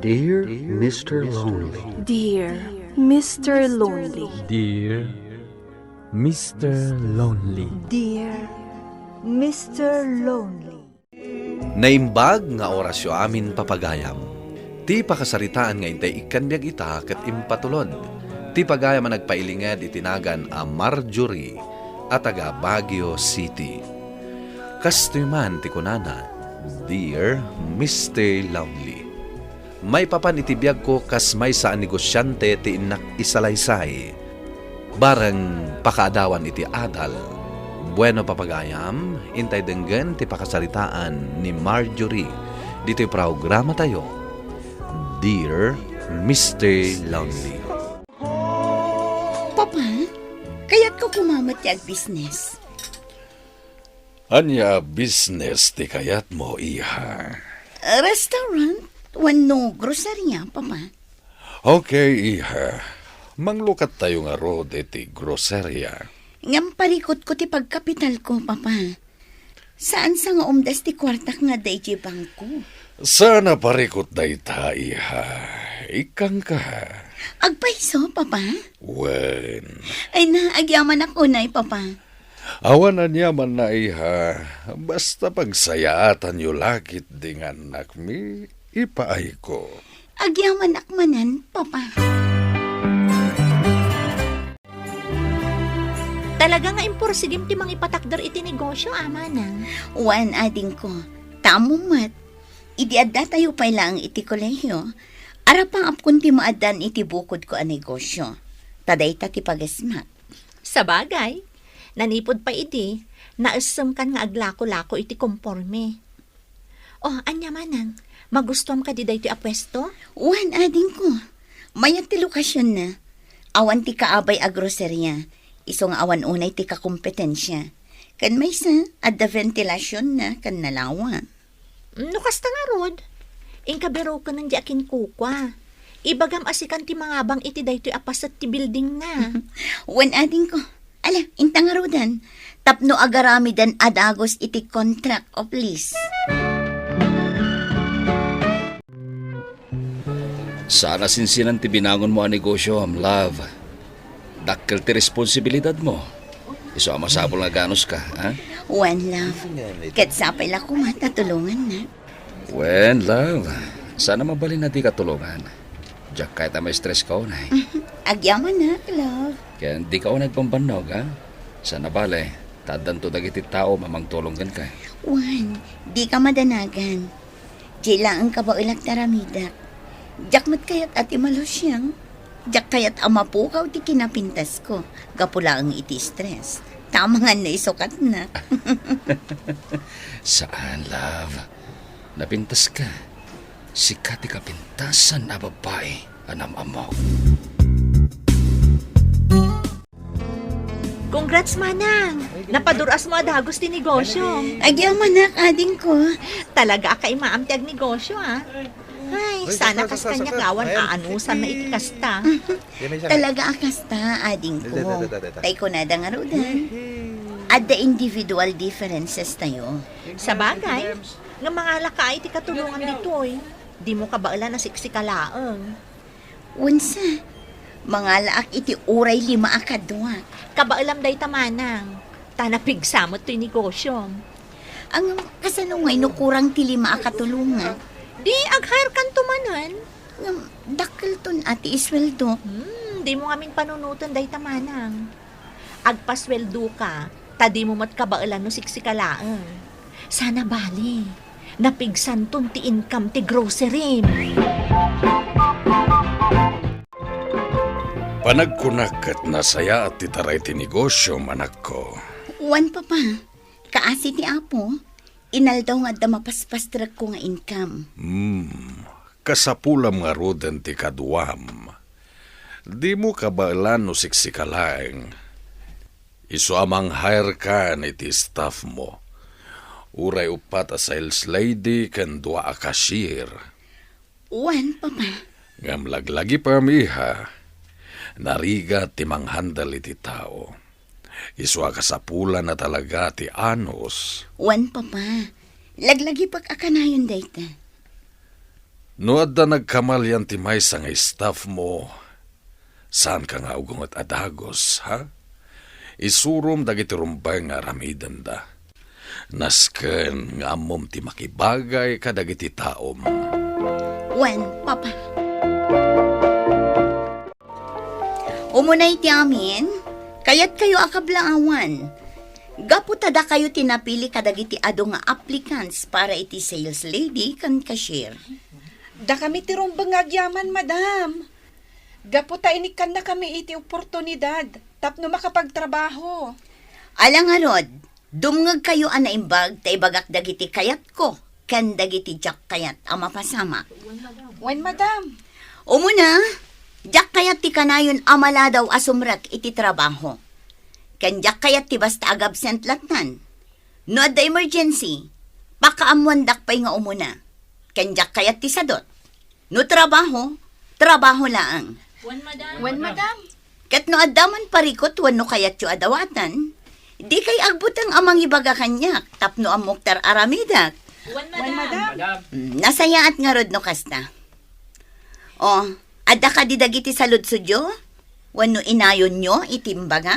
Dear Mr. Lonely. Dear Mr. Lonely. Dear Mr. Lonely. Dear Mr. Lonely. Naimbag nga orasyo amin papagayam. Ti pakasaritaan nga intay ikanbyag ita ket impatulod. Ti pagayam ang nagpailinged itinagan a Marjorie at taga Baguio City. Kastoy man ti kunana, Dear Mr. Lonely. May papan itibiyag ko kas may sa negosyante ti inak isalaysay. Barang pakaadawan iti adal. Bueno papagayam, intay denggen ti pakasaritaan ni Marjorie. Dito'y programa tayo, Dear Mr. Lonely. Papa, kaya't ko kumamat ti ag business. Anya business ti kayat mo, iha? Restaurant, wano groceria, Papa. Okay, iha. Manglukat tayo nga road iti groceria. Ngam parikot ko ti pagkapital ko, Papa. Saan sa nga umdas ti kwartak nga daiji bangko? Sana parikot na ita, iha. Ikang ka. Agpaiso, Papa? Wen. Ay na, agyaman ako na, Papa. Awanan niya man na, iha. Basta pagsayaatan yu lakit ding anak mi, ipaay ko. Agyaman akmanan, Papa. Talaga nga imporsigim ti mangipatakder iti negosyo, ama nang. Wan ading ko, tamo mat. Idi adda tayo pa lang iti kolehiyo. Arapang apkun ti maadan iti bukod ko a negosyo. Taday ta ti pagasmat. Sa bagay, nanipod pa iti, naasam kan nga aglako-lako iti komporme. Oh, anya manang, magustuhan ka di dahi ti apwesto? Wan ading ko, mayat ti lokasyon na. Awan ti kaabay a groceria. Iso nga awan unay ti kakompetensya. Kan may sa, adda ventilasyon na kan nalawa. No kasta nga rod, ingkabiro ko ng diakin kukwa. Ibagam asikan ti mga bang iti dahi ti apasat ti building na. Wan ading ko, ala, intang arudan. Tapno agaramidan adagos iti contract of lease. Sana sinsinan ti binangon mo ang negosyo, love. Dakkel ti responsibilidad mo. Iso masabol nga ganos ka, ha? One love. Kat sapay la ko matatulungan na. When, love. Sana mabalin na di katulungan. Diyak kahit may stress ka unay. Agyaman na, love. Kaya di ka unay pambanog, ha? Sana bale, tadanto dagiti tao mamang tulungan ka. Wan, di ka madanagan. Dila ang kabaulag taramidak. Diyak mat kayat ati malusyang. Diyak kayat amapukaw ti kinapintas ko. Gapula ang iti stress. Tama nga na isukat na. Saan, love? Napintas ka. Sikat ti kapintasan na babae anam amo. Congrats, manang! Napaduras mo adagos ti negosyo. Agyaman na, ading ko. Talaga kay maamti ag negosyo, ha? Ay, sana kas kanya kawan aanusan na iti kasta. Talaga akasta, ading ko. Tay ko na dangarudan. At the individual differences tayo. Sa bagay, nga mga laka iti katulungan ditoy. Di mo kabaala na siksikalaang. Unsa, mga laak iti uray 5 akadwa. Kabaalam day tamanang. Tanapigsamot to'y negosyo. Ang kasanungay no kurang ti 5 akatulungan. Di ag-hire kan tumanan. Dakkel ton ati isweldo. Di mo ngamin panunutan day tamanang. Agpasweldo ka, tadi mo mat kabaalan no siksikalaang. Sana bali, napigsan ton ti income ti grocery. Panagkunak at nasaya at titaray ti negosyo, manak ko. Wan pa, kaasi ti apo. Inaldaw nga da mapaspastrag ko nga income. Kasapulam nga roden ti kaduam. Di mo kabaalan no siksikalaeng. Iso amang hire ka ni ti staff mo. Uray upat a sales lady ken 2 a cashier. Wan, Papa. Ngam laglagi pa miha. Nariga ti manghandal iti tao. Iswa kasapula na talaga ti anos. Wan, Papa. Laglagi pag akanayon dayta. No adda nagkamalyan ti maysa nga staff mo, saan ka nga ugong at adagos, ha? Isurom dagiti rumbay nga aramidan da. Nasken nga amom ti makibagay kadagiti taom. Wen, Papa. Umunay ti amin, kayat kayo akablaawan. Gaputada kayo tinapili kadagiti ado nga applicants para iti sales lady kan cashier. Da kami ti rumbang agyaman, madam. Gaputa inikan na kami iti oportunidad tapno makapagtrabaho. Alang arod, dumngag kayo anaimbag ta ibagak dagiti kayat ko, kan dagiti jak kayat ang mapasama. Wen, madam. Umuna, jak kayat ti kanayon amala daw asumrak iti trabaho. Kan jak kayat ti basta agabsent latnan. No adda emergency, pakaamuandak pa'y nga umuna. Kan jak kayat ti sadot. No trabaho, trabaho laang. Wen, madam. Kat no addaman parikot wano kayat yu adawatan, di kay agbutang amang ibaga kanyak, tapno ang Muktar Aramidak. Wen, madam. Nasayaat nga rod no kasta. O, adda ka di dagiti sa ludsudyo? Wano inayon nyo itimbaga?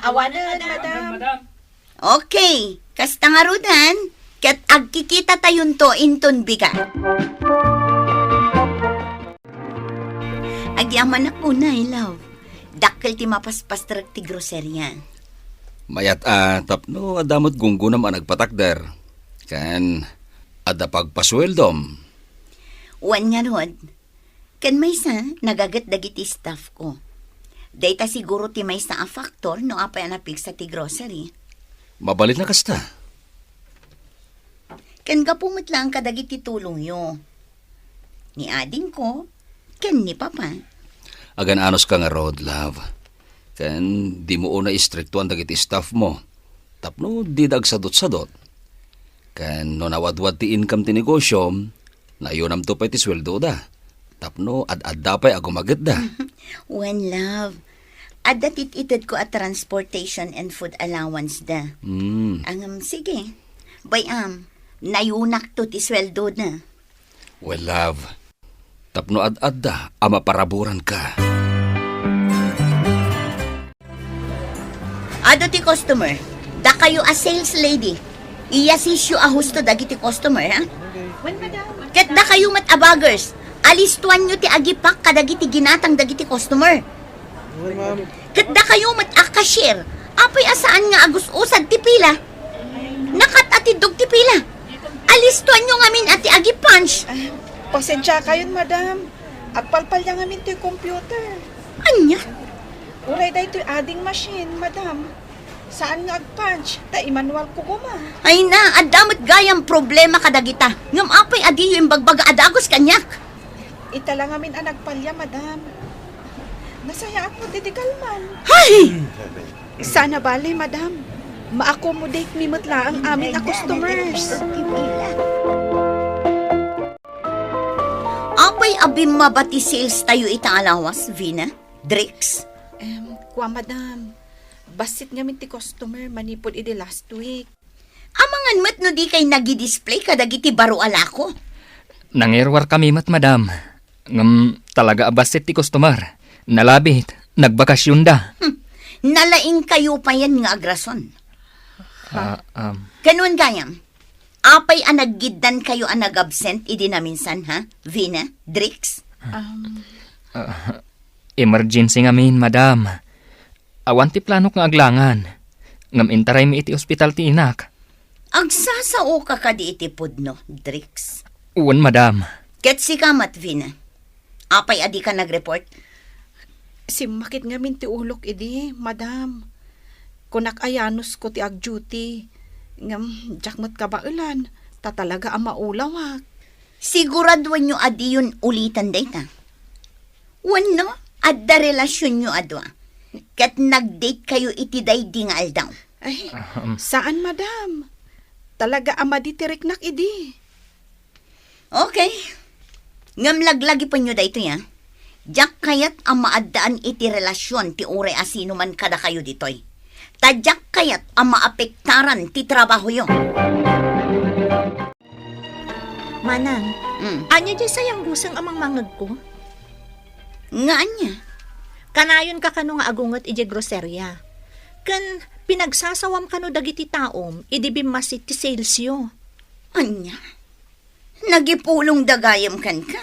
Awanan, madam. Okay, kasta nga rodan, kat agkikita tayon to inton biga. Agyaman na po na, love. Dakkel ti mapaspastrag ti grocerya. Mayat tapno adamot gunggunam ang nagpatakder. Kan ada pagpasweldom. Wan nga rod, kan may sa nagagat dagiti staff ko. Dayta siguro ti may sa a factor no apay anapig sa ti grocery. Mabalit na kasta. Kan kapumit lang kadagiti tulong yo. Ni ading ko, kan ni papa. Agan anos ka nga road, love. Kan di mo una istriktuan dagiti staff mo. Tapno di dagsadot-sadot. Kan no nawadwad ti income ti negosyo, nayunam to pa ti sweldo da. Tapno ad-adda pa'y agumagit da. When love, adda tititid ko at transportation and food allowance da. Sige. Bayam, nayunak to ti sweldo na. Well, love, tapno ad-adda ama paraburan ka. Ado ti customer, da kayo a sales lady. Iyasisyo a husto dagiti customer, ha? Wen, madam. Ket da kayo mat abagers, alistuan nyo ti agipak kadagiti ginatang dagiti customer. Ket da kayo mat a cashier, apay asaan nga agus usad ti pila. Nakat atidog ti pila. Alistuan nyo ngamin ati agi punch. Pasensya kayon, madam. Agpalpalya ngamin to yung computer. Anya? Uray da ito adding machine, madam. Saan nga agpunch? Ta imanual ko guma. Ay na, adamot gayang problema kadagita. Ngam apay adi yung bagbaga adagos kanyak. Ita lang ngamin ang nagpalya, madam. Nasaya ako didikalman. Hay! Sana bali, madam. Ma-accommodate mi mutla ang amin na customers. Apay abim mabati sales tayo itaalawas, Vina? Drix? Kwa, madam. Basit ngamin ti customer manipod idi last week. Amangan mat no di kay nagi-display kadagiti baro alako. Nangirwar kami madam. Ngam talaga abasit ti customer. Nalabit, nagbakasyon da. Nalaing kayo pa yan nga agrason. Ah, Kanuan gayam? Apay anaggidan kayo ang nag-absent idi na minsan, ha? Vina? Drix? Emergency ngamin, madam. Awan ti plano kang aglangan. Ngam intaray mi iti ospital ti inak. Agsasao ka ka di iti pudno, Drix. Uwan, madam. Ket si kamat, Vina. Apay adi ka nag-report? Simakit ngamin ti ulok idi, madam. Kunak ayanos ko ti ag-duty. Ngam, jakmat ka ba ulan? Ta talaga ang maulawak. Siguraduan nyo adi yun ulitan dayta. Wano, adda relasyon nyo adwa. Kat nag-date kayo iti day di nga aldaw. Ay, saan, madam? Talaga ama di tiriknak idi. Okay. Ngam laglagi pa nyo dayto ya. Diyak kayat ang maaddaan iti relasyon ti ure asino man kada kayo ditoy. Tadyak kayat ang maapektaran ti trabaho yo. Manang, Mm. anya di sayang gusang amang mangag ko? Nga niya. Kanayon ka kano nga agungot ije groserya. Kan pinagsasawam kano dagiti taom, idibim masit ti salesyo. Anya. Nagipulong dagayam kan ka.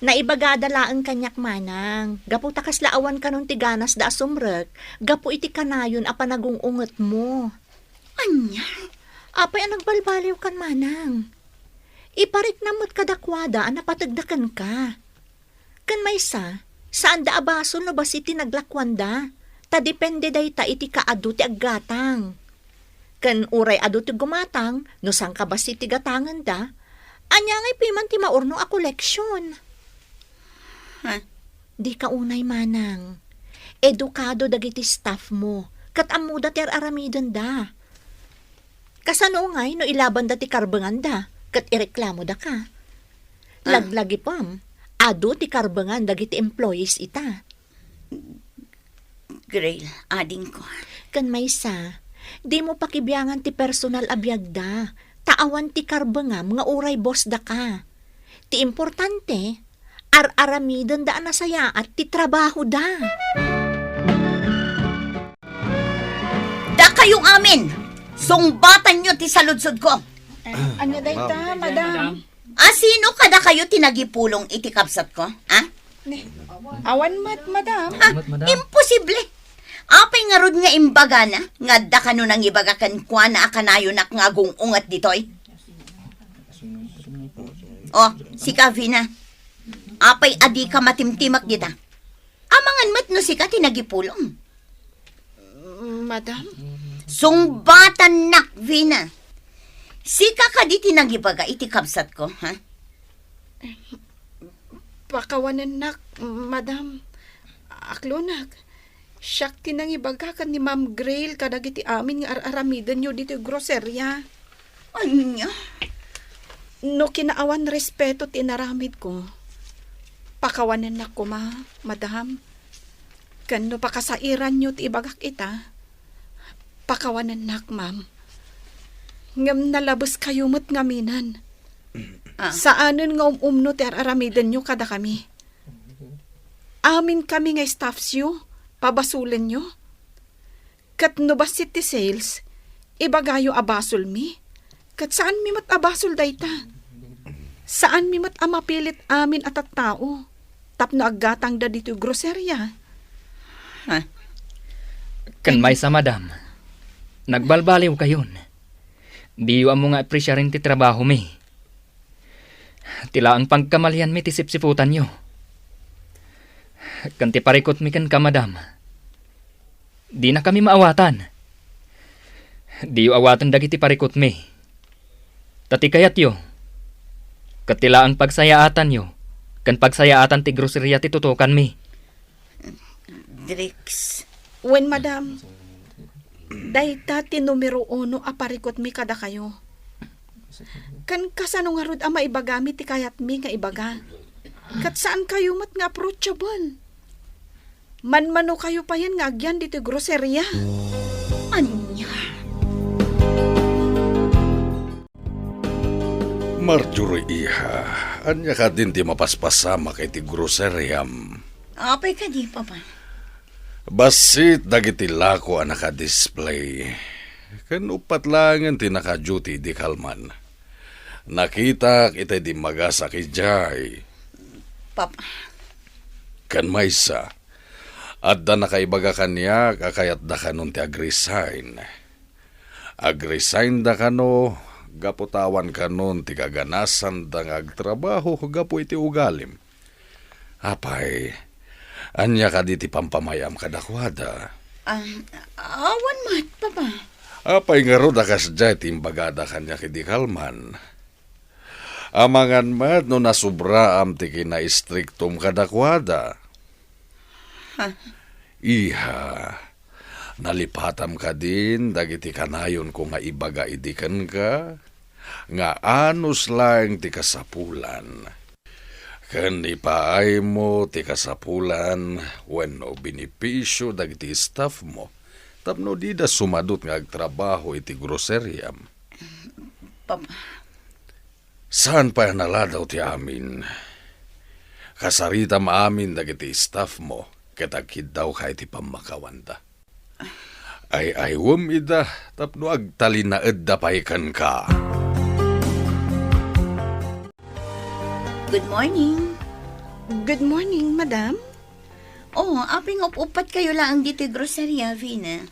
Naibagadalaan kanyak manang. Gapu takas laawan kanon ti ganas da asumrek. Gapu iti kanayon a panagungungot mo. Anya. Apay ang nagbalbaliw kan manang. Iparik namot kadakwada ang napatagdakan ka. Kan maysa, saan da abasol no bas iti naglakwanda? Ta depende day ta iti kaadu ti aggatang. Kan uray adu ti gumatang, no sang ka bas iti gatangan da, anya ngay piman ti maurno a koleksyon. Ha? Di ka unay manang. Edukado dagiti staff mo, kat amuda ti aramidon da. Kasano ngay no ilaban da ti karbangan da, kat ireklamo da ka. Laglagi pam, adu ti karbangan dagiti employees ita. Grail, ading ko. Kan maysa, di mo pakibiyangan ti personal abiyag da, taawan ti karbangam nga uray boss da ka. Ti importante, ar-aramidon da anasaya at ti trabaho da. Da kayong amin! Sungbatan nyo ti saludsod ko. Anya dayta, madam. Sino kada kayo tinagipulong iti kapsat ko? Ha? Awan mat, madam. Ha? Imposible. Apay nga rod nga imbaga na, nga da kano nang ibagakan kwa na akanayo nak nga gungungat ditoy. Oh, si Kavina. Apay adi ka matimtimak dita. Amangan mat no si ka tinagipulong. Madam? Sungbatan nak, Vina. Sika ka di tinagibaga iti kapsat ko, ha? Pakawanan nak, madam. Aklonak. Siyak tinangibagakan ni Ma'am Grail kadagiti amin nga aramidan nyo dito groserya. Anya? No kinaawan respeto tinaramid ko. Pakawanan na ko madam. Kano pakasairan nyo ti ibagak ita. Pakawanan nak, ma'am. Ngam nalabas kayo mo't ngaminan. Saanan nga umumno ti aramidan nyo kada kami. Amin kami nga staffs yu. Pabasulan nyo? Kat no basit ti sales, ibagayo abasol mi? Kat saan mi mat abasol dayta? Saan mi mat amapilit amin at tao? Tapno aggatang da dito groserya? Ha? Kan maysa madam, nagbalbaliw kayon. Di mo nga appresyarin ti trabaho mi. Tila ang pagkamalian mi ti sipsiputan nyo. Kan ti parikot mi kan ka madam. Di na kami maawatan. Di yu awatan dagiti parikot mi. Tati kayat yo. Katila ang pagsayaatan yo. Kan pagsayaatan ti groceria ti tutukan mi. Drix. When madam, dayta ti numero 1 aparikot mi kada kayo. Kan kasano nga rod ama ibagami ti kayat mi nga ibaga. Kat saan kayo mat nga approachable? Manmano kayo pa yan nga agyan dito groserya. Anya? Marjorie iha, anya ka din ti mapaspasama kay ti groceryam. Apay ka di, papa. Basit dagiti lako ang naka-display. Kan upat langan ti naka-duty di kalman. Nakita kita di magasa ki Jai. Papa. Kan maysa. At da nakaibaga kanya, kakayat da kanon ti agresign. Agresign da kano, gaputawan kanon ti kaganasan da ngagtrabaho, gapu iti ugalim. Apay, anya ka di ti pampamayam kadakwada. Awan mat, papa. Apay nga ro da kasdya ti imbagada kanya kidi kalman. Amangan mat no nasubra am ti kina-strictum kadakwada. Iha, nalipatam ka din, dagiti kanayon ko nga ibaga idikan ka, nga anus lang ti kasapulan. Kan ipaay mo ti kasapulan, wenno binipisyo dagiti staff mo, tapno di da sumadot nga agtrabaho iti groceryam. Papa. Saan pa naladaw ti amin? Kasarita maamin dagiti staff mo, kitagkid daw kay ti pamakawanda. Ay aywam ida, tapno agtalin na edda paikan ka. Good morning. Good morning, madam. Oh, aping upat kayo lang dito groceria, Vina.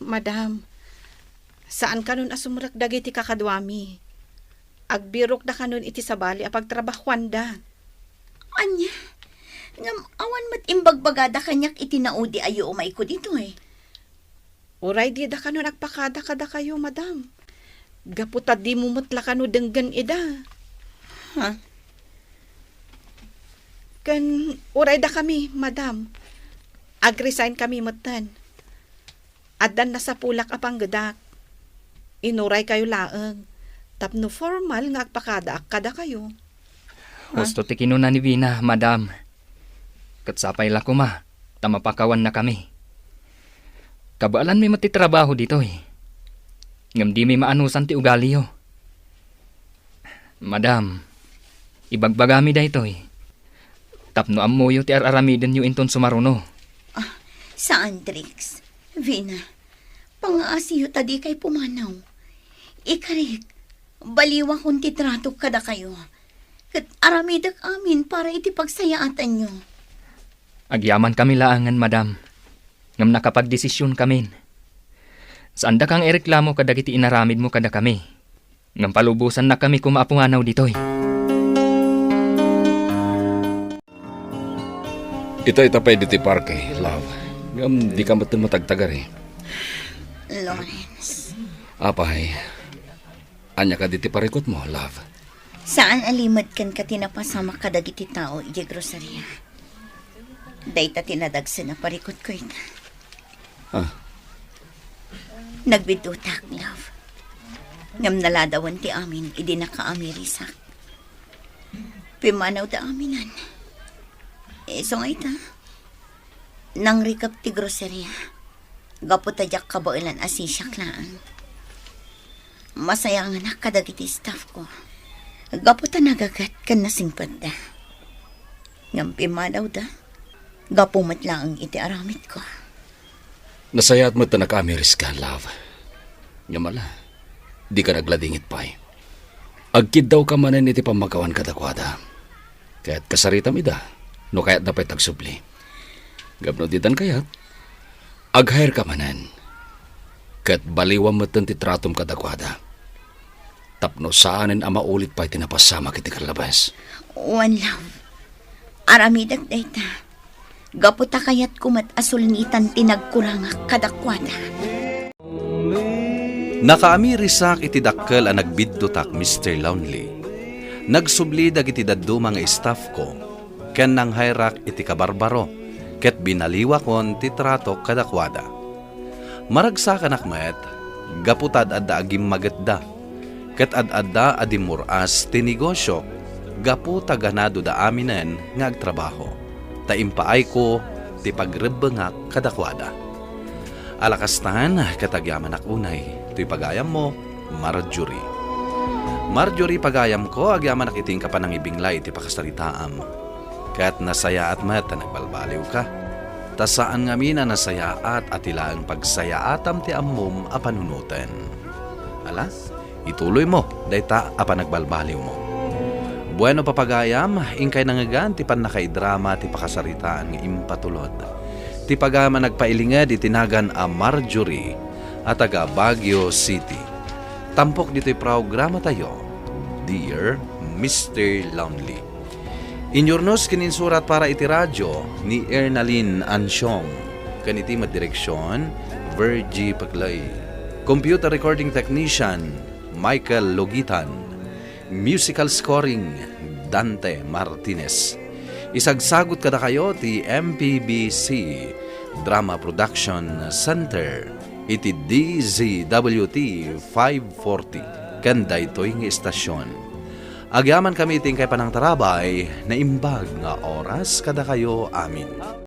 Madam. Saan ka nun asumrak dagiti kakadwami? Agbirok na ka nun iti sabali apagtrabahwan da. Anya, ngam awan mat imbagbagada kanyak itinaudi ayo umay ko dito eh. Uray di da ka nun agpakada kada kayo, madam. Gaputa di mo mutla ka nun denggan ida. Ha? Kan uray da kami, madam. Ag-resign kami mutan. Adan na sa pulak apang gadak. Inuray kayo laeng. Tapno formal nga agpakada kada kayo. Gusto ti kinuna ni Vina, madam. Katsapay la ko ma, tamapakawan na kami. Kabaalan may matitrabaho dito eh. Ngam di may maanusan ti ugali yo. Madam, ibagbagami da ito eh. Tapno amuyo ti araramiden yu inton sumaruno. Saan, Trix? Vina, pangaasiyo tadi kay pumanaw. Ikarik, baliwa kong titrato kada kayo. Kat aramidak amin para iti pagsayaatan nyo. Agyaman kami laangan, madam. Ngam nakapagdesisyon kami. Saan da kang ireklamo kadagiti inaramid mo kada kami. Ngam palubusan na kami kumapunganaw ditoy. Itay-tapay diti parke, love. Ngam di ka matagtagar eh. Lawrence. Apay, anya ka diti parikot mo, love. Saan alimad kan ka tinapasama kadagiti tao iti groceria? Dayta tinadagsa na parikot ko ita. Nagbidutak, love. Ngam naladawan ti amin, idi nakaamirisak. Pimanaw da aminan. So nga ita, nang rikap ti groceria, gaputadyak kabailan asisyak laan. Masaya nga na kadagiti staff ko. Gaputa nagagat kan nasingpad da. Ngam pimanaw da, gapumat lang iti aramid ko. Nasayat mo ito nakamiris ka, love. Nyamala, di ka nagladingit pa eh. Agkid daw ka manan iti pamakawan kadakwada. Kaya't kasaritam ida, no kaya't napay tagsubli. Gabno ditan kayat, ag-hire ka manan. Kaya't baliwam mo ito titratom kadakwada. Tapno saanin ang maulit pa itinapasama kiti kalabas. One love. Aramidag dayta. Gaputa kayat kumat asulnitan tinagkurangak kadakwada. Nakaamirisak iti dakkel ang nagbiddutak Mr. Lonely. Nagsubli dagiti daduma nga staff ko. Ken nang hayrak iti kabarbaro. Ket binaliwa kon ti trato kadakwada. Maragsakan akmet, gaputad adda agim magetda. Ket ad-adda adimuras ti negosyo, gaputa ganado da aminen nga agtrabaho. Taimpaay ko ti pagrebengak kadakwada. Alakastahan katagyaman akunay, ti pagayam mo, Marjorie. Marjorie pagayam ko, agyaman nakiting ka pa ng ibinglay ti pakasaritaam. Kat nasaya at mat nagbalbaliw ka. Tasaan nga mina nasayaat at ilang pagsayaatam ti ammom a panunutan. Ala, ituloy mo, dayta a panagbalbaliw mo. Bueno papagayam, ingkay nangagan ti pan nakaidrama ti pakasaritaan nga impatulod. Ti pagama nagpailingad itinagan a Marjorie at taga Baguio City. Tampok dito'y programa tayo, Dear Mr. Lonely. Inyornos kininsurat para iti radyo ni Ernalyn Ansyong. Kaniti madireksyon, Virgie Paglay. Computer recording technician, Michael Logitan. Musical scoring, Dante Martinez. Isagsagot kada kayo ti MPBC Drama Production Center iti DZWT 540 kanda ito'y nga istasyon. Agyaman kami iting kay panang tarabay na imbag nga oras kada kayo amin.